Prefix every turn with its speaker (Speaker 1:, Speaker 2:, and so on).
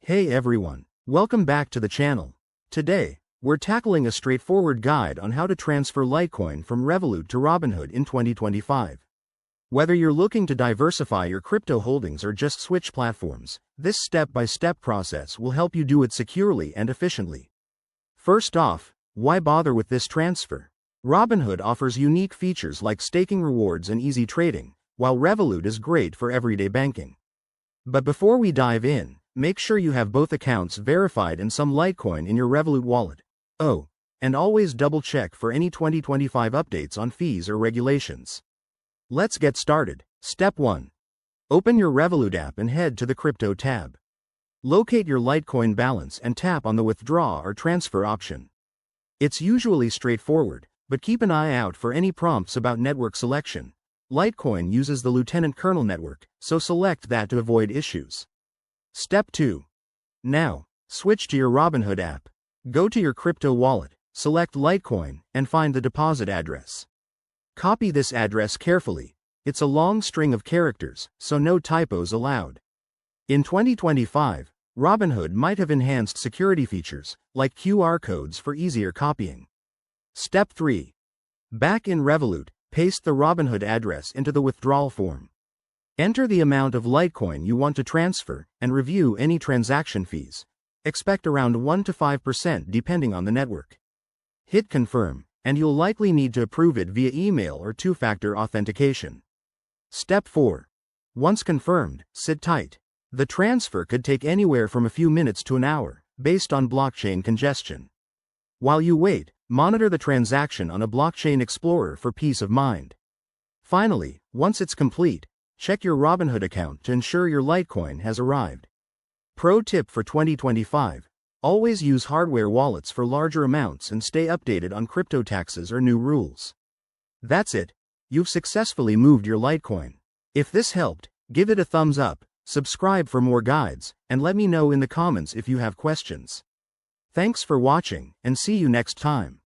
Speaker 1: Hey everyone, welcome back to the channel. Today, we're tackling a straightforward guide on how to transfer Litecoin from Revolut to Robinhood in 2025. Whether you're looking to diversify your crypto holdings or just switch platforms, this step-by-step process will help you do it securely and efficiently. First off, why bother with this transfer? Robinhood offers unique features like staking rewards and easy trading, while Revolut is great for everyday banking. But before we dive in, make sure you have both accounts verified and some Litecoin in your Revolut wallet. Oh, and always double-check for any 2025 updates on fees or regulations. Let's get started. Step 1. Open your Revolut app and head to the Crypto tab. Locate your Litecoin balance and tap on the Withdraw or Transfer option. It's usually straightforward, but keep an eye out for any prompts about network selection. Litecoin uses the Lieutenant Kernel network, so select that to avoid issues. Step 2. Now, switch to your Robinhood app. Go to your crypto wallet, select Litecoin, and find the deposit address. Copy this address carefully. It's a long string of characters, so no typos allowed. In 2025, Robinhood might have enhanced security features, like QR codes for easier copying. Step 3. Back in Revolut, paste the Robinhood address into the withdrawal form. Enter the amount of Litecoin you want to transfer, and review any transaction fees. Expect around 1 to 5% depending on the network. Hit Confirm, and you'll likely need to approve it via email or two-factor authentication. Step 4. Once confirmed, sit tight. The transfer could take anywhere from a few minutes to an hour, based on blockchain congestion. While you wait, monitor the transaction on a blockchain explorer for peace of mind. Finally, once it's complete, check your Robinhood account to ensure your Litecoin has arrived. Pro tip for 2025: always use hardware wallets for larger amounts and stay updated on crypto taxes or new rules. That's it. You've successfully moved your Litecoin. If this helped, give it a thumbs up, subscribe for more guides, and let me know in the comments if you have questions. Thanks for watching, and see you next time.